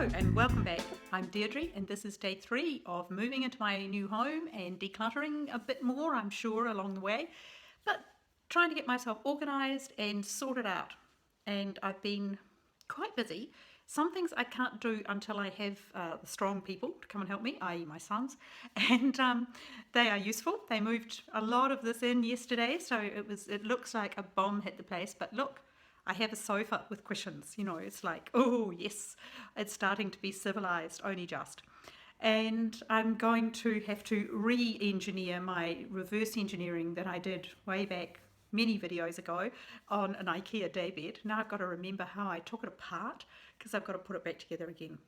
Hello and welcome back. I'm Deirdre and this is day 3 of moving into my new home and decluttering a bit more, I'm sure, along the way, but trying to get myself organised and sorted out. And I've been quite busy. Some things I can't do until I have strong people to come and help me, i.e. my sons, and they are useful. They moved a lot of this in yesterday, so it looks like a bomb hit the place, but look, I have a sofa with cushions, it's like, oh yes, it's starting to be civilized, only just. And I'm going to have to re-engineer my reverse engineering that I did way back many videos ago on an IKEA daybed. Now I've got to remember how I took it apart because I've got to put it back together again.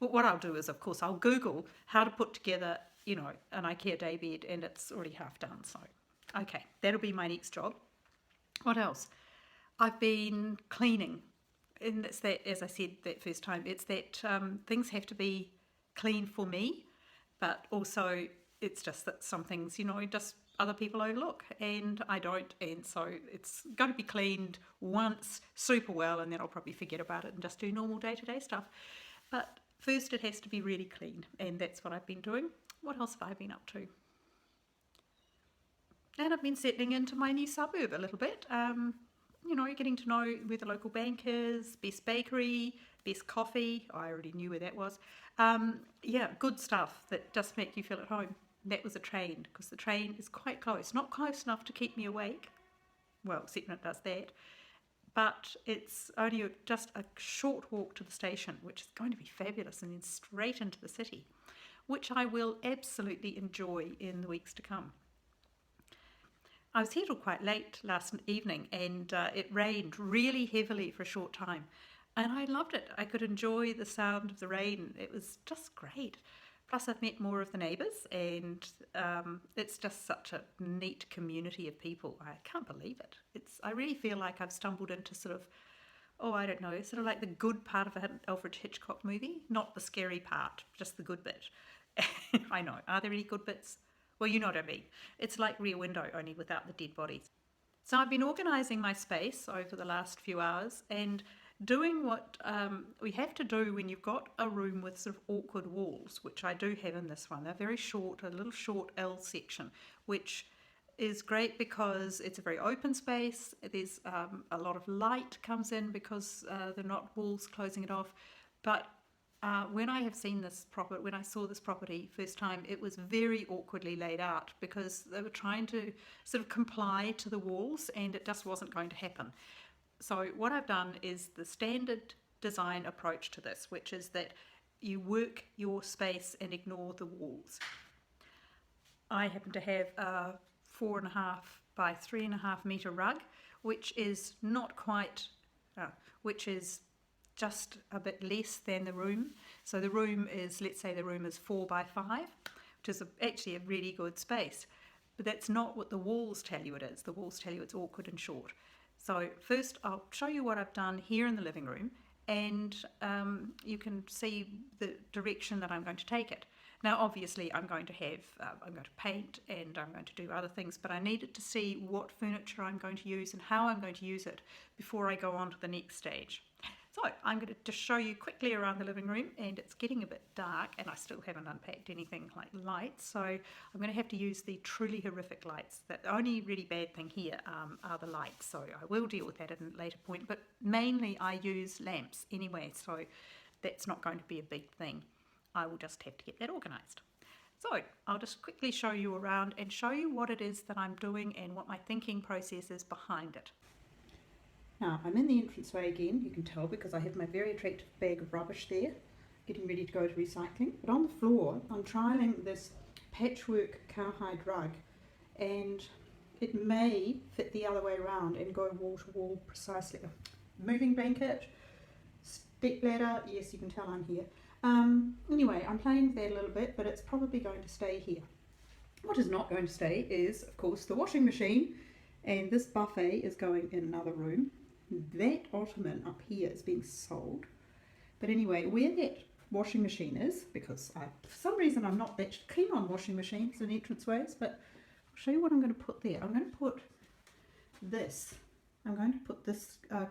Well, what I'll do is, of course, I'll Google how to put together, an IKEA daybed, and it's already half done. So, okay, that'll be my next job. What else? I've been cleaning, and it's that, as I said that first time, it's that things have to be clean for me, but also it's just that some things, just other people overlook and I don't, and so it's going to be cleaned once super well, and then I'll probably forget about it and just do normal day-to-day stuff. But first it has to be really clean, and that's what I've been doing. What else have I been up to? And I've been settling into my new suburb a little bit. Getting to know where the local bank is, best bakery, best coffee. I already knew where that was. Good stuff that just make you feel at home. That was a train, because the train is quite close. Not close enough to keep me awake. Well, except when it does that. But it's only just a short walk to the station, which is going to be fabulous, and then straight into the city, which I will absolutely enjoy in the weeks to come. I was here till quite late last evening, and it rained really heavily for a short time, and I loved it. I could enjoy the sound of the rain. It was just great. Plus I've met more of the neighbours, and it's just such a neat community of people. I can't believe it. I really feel like I've stumbled into sort of, I don't know, sort of like the good part of an Alfred Hitchcock movie, not the scary part, just the good bit. I know. Are there any good bits? Well, you know what I mean. It's like Rear Window, only without the dead bodies. So I've been organising my space over the last few hours and doing what we have to do when you've got a room with sort of awkward walls, which I do have in this one. They're very short, a little short L section, which is great because it's a very open space. There's a lot of light comes in because they're not walls closing it off. But when I saw this property first time, it was very awkwardly laid out because they were trying to sort of comply to the walls, and it just wasn't going to happen. So what I've done is the standard design approach to this, which is that you work your space and ignore the walls. I happen to have a 4.5 by 3.5 metre rug, which is not quite, which is just a bit less than the room. So the room is, let's say the room is 4 by 5, which is actually a really good space. But that's not what the walls tell you it is. The walls tell you it's awkward and short. So first I'll show you what I've done here in the living room, and you can see the direction that I'm going to take it. Now obviously I'm going to paint and I'm going to do other things, but I needed to see what furniture I'm going to use and how I'm going to use it before I go on to the next stage. So I'm going to just show you quickly around the living room, and it's getting a bit dark and I still haven't unpacked anything like lights, so I'm going to have to use the truly horrific lights. The only really bad thing here are the lights, so I will deal with that at a later point, but mainly I use lamps anyway, so that's not going to be a big thing. I will just have to get that organised. So I'll just quickly show you around and show you what it is that I'm doing and what my thinking process is behind it. Now, I'm in the entranceway again, you can tell because I have my very attractive bag of rubbish there, getting ready to go to recycling. But on the floor, I'm trialling this patchwork cowhide rug, and it may fit the other way around and go wall to wall precisely. Moving blanket, step ladder, yes, you can tell I'm here. Anyway, I'm playing with that a little bit, but it's probably going to stay here. What is not going to stay is, of course, the washing machine, and this buffet is going in another room. That ottoman up here is being sold. But anyway, where that washing machine is, because for some reason I'm not that keen on washing machines and entranceways, but I'll show you what I'm going to put there. I'm going to put this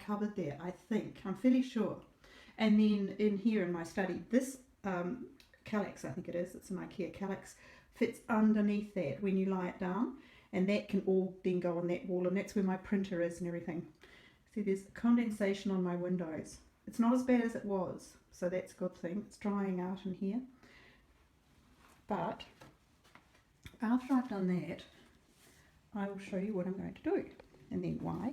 cupboard there, I think. I'm fairly sure. And then in here in my study, this calyx, I think it is, it's an IKEA calyx, fits underneath that when you lie it down, and that can all then go on that wall, and that's where my printer is and everything. See, there's condensation on my windows. It's not as bad as it was, so that's a good thing. It's drying out in here. But after I've done that, I will show you what I'm going to do, and then why.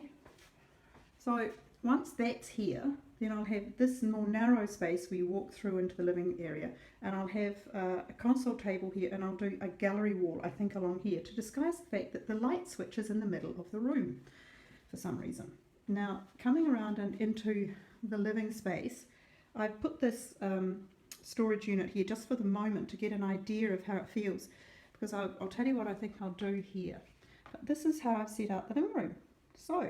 So once that's here, then I'll have this more narrow space where you walk through into the living area, and I'll have a console table here, and I'll do a gallery wall, I think, along here to disguise the fact that the light switch is in the middle of the room for some reason. Now, coming around and into the living space, I've put this storage unit here just for the moment to get an idea of how it feels, because I'll tell you what I think I'll do here. But this is how I've set up the living room. So,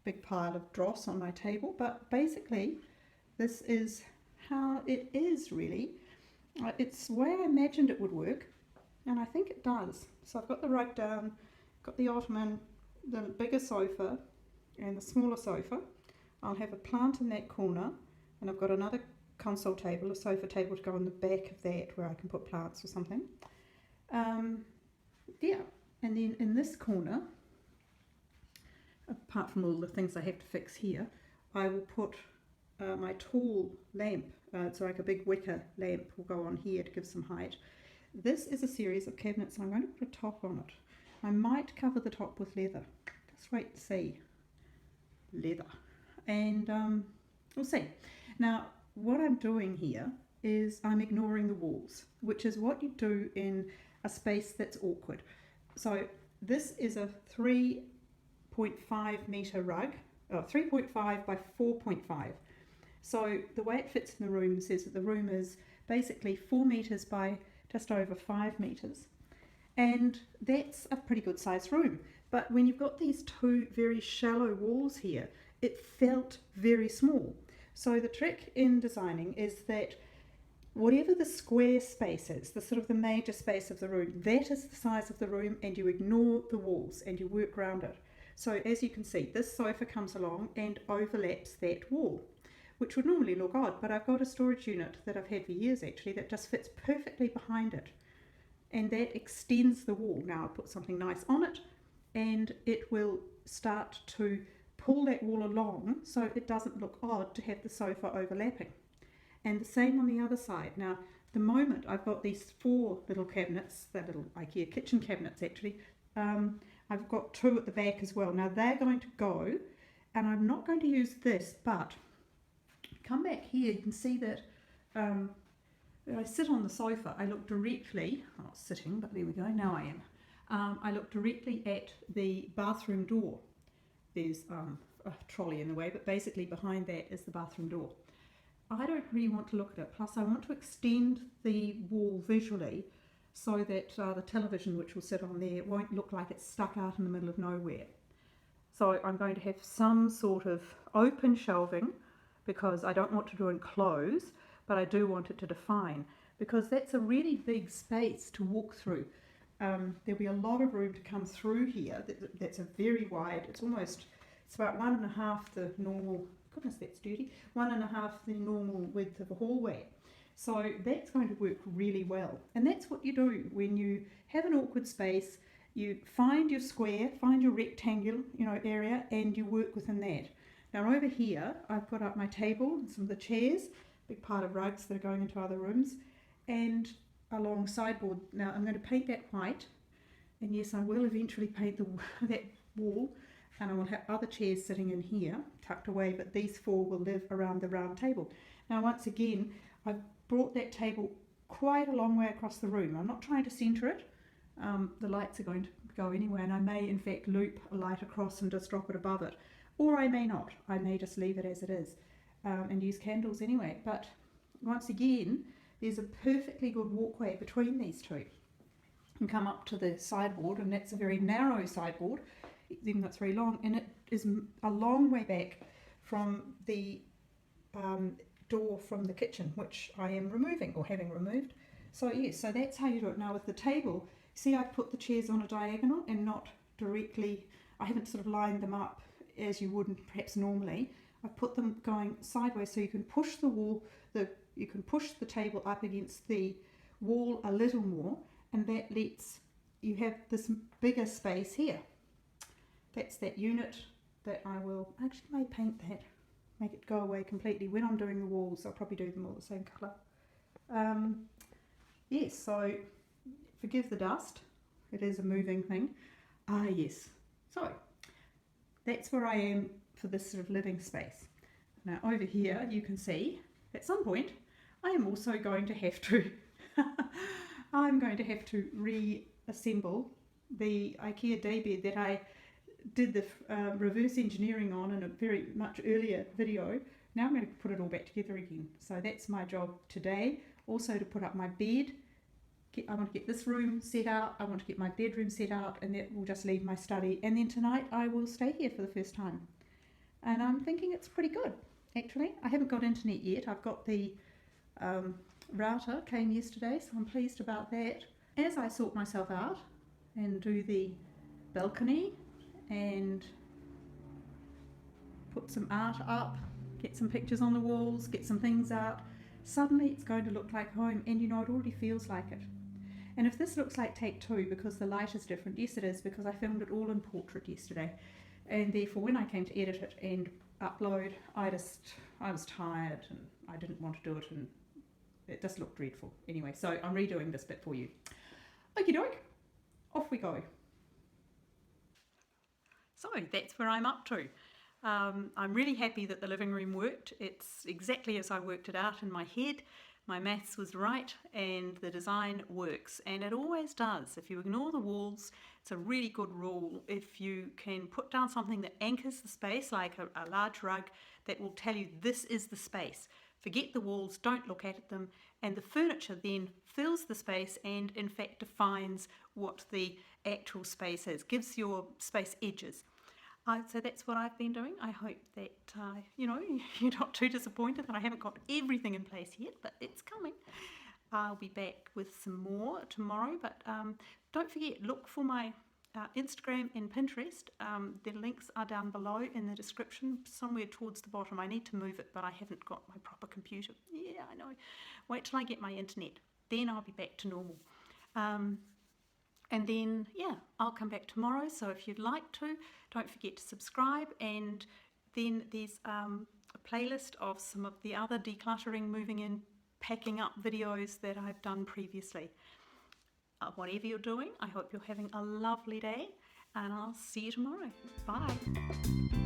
big pile of dross on my table, but basically this is how it is really. It's the way I imagined it would work, and I think it does. So I've got the rug down, got the ottoman, the bigger sofa and the smaller sofa. I'll have a plant in that corner, and I've got another console table, a sofa table to go on the back of that where I can put plants or something. Yeah, and then in this corner, apart from all the things I have to fix here, I will put my tall lamp, it's like a big wicker lamp will go on here to give some height. This is a series of cabinets, and I'm going to put a top on it. I might cover the top with leather. Just wait and see. Leather. And we'll see. Now, what I'm doing here is I'm ignoring the walls, which is what you do in a space that's awkward. So this is a 3.5 metre rug, 3.5 by 4.5. So the way it fits in the room says that the room is basically 4 metres by just over 5 metres. And that's a pretty good sized room. But when you've got these two very shallow walls here, it felt very small. So the trick in designing is that whatever the square space is, the sort of the major space of the room, that is the size of the room, and you ignore the walls and you work around it. So as you can see, this sofa comes along and overlaps that wall, which would normally look odd, but I've got a storage unit that I've had for years actually that just fits perfectly behind it, and that extends the wall. Now I'll put something nice on it, and it will start to pull that wall along so it doesn't look odd to have the sofa overlapping. And the same on the other side. Now, at the moment I've got these 4 little cabinets, they're little IKEA kitchen cabinets actually. I've got 2 at the back as well. Now they're going to go, and I'm not going to use this, but come back here, you can see that when I sit on the sofa, I look directly, I'm not sitting, but there we go, now I am. I look directly at the bathroom door. There's a trolley in the way, but basically behind that is the bathroom door. I don't really want to look at it, plus I want to extend the wall visually so that the television which will sit on there won't look like it's stuck out in the middle of nowhere. So I'm going to have some sort of open shelving, because I don't want to do enclose, but I do want it to define, because that's a really big space to walk through. There'll be a lot of room to come through here. That's a very wide, it's about 1.5 the normal, goodness that's dirty, 1.5 the normal width of a hallway. So that's going to work really well. And that's what you do when you have an awkward space. You find your square, find your rectangular area, and you work within that. Now over here I've put up my table and some of the chairs, big pile of rugs that are going into other rooms, and a long sideboard. Now I'm going to paint that white, and yes, I will eventually paint that wall, and I will have other chairs sitting in here tucked away, but these 4 will live around the round table. Now once again, I've brought that table quite a long way across the room. I'm not trying to centre it. The lights are going to go anywhere, and I may in fact loop a light across and just drop it above it, or I may not. I may just leave it as it is and use candles anyway. But once again, there's a perfectly good walkway between these two. You can come up to the sideboard, and that's a very narrow sideboard, even though it's very long, and it is a long way back from the door from the kitchen, which I am removing, or having removed. So yes, so that's how you do it. Now with the table, see, I've put the chairs on a diagonal and not directly, I haven't sort of lined them up as you would perhaps normally. I put them going sideways so you can push you can push the table up against the wall a little more, and that lets you have this bigger space here. That's that unit that I will actually may paint that, make it go away completely. When I'm doing the walls, I'll probably do them all the same colour. Yes, so forgive the dust, it is a moving thing. Yes, so that's where I am for this sort of living space. Now over here you can see at some point I am also going to have to I'm going to have to reassemble the IKEA daybed that I did the reverse engineering on in a very much earlier video. Now I'm going to put it all back together again. So that's my job today. Also to put up my bed. I want to get this room set out. I want to get my bedroom set out, and that will just leave my study. And then tonight I will stay here for the first time. And I'm thinking it's pretty good, actually. I haven't got internet yet. I've got the router came yesterday, so I'm pleased about that. As I sort myself out and do the balcony and put some art up, get some pictures on the walls, get some things out, suddenly it's going to look like home, and you know, it already feels like it. And if this looks like take two because the light is different, yes it is, because I filmed it all in portrait yesterday, and therefore when I came to edit it and upload, I was tired and I didn't want to do it, and it just looked dreadful. Anyway, so I'm redoing this bit for you. Okie doke, off we go. So that's where I'm up to. I'm really happy that the living room worked. It's exactly as I worked it out in my head. My maths was right and the design works, and it always does. If you ignore the walls, it's a really good rule. If you can put down something that anchors the space, like a large rug that will tell you this is the space. Forget the walls, don't look at them, and the furniture then fills the space and in fact defines what the actual space is, gives your space edges. So that's what I've been doing. I hope that, you know, you're not too disappointed that I haven't got everything in place yet, but it's coming. I'll be back with some more tomorrow, but don't forget, look for my Instagram and Pinterest. The links are down below in the description, somewhere towards the bottom. I need to move it, but I haven't got my proper computer. Yeah, I know. Wait till I get my internet. Then I'll be back to normal. And then, yeah, I'll come back tomorrow. So if you'd like to, don't forget to subscribe. And then there's a playlist of some of the other decluttering, moving in, packing up videos that I've done previously. Whatever you're doing, I hope you're having a lovely day, and I'll see you tomorrow. Bye.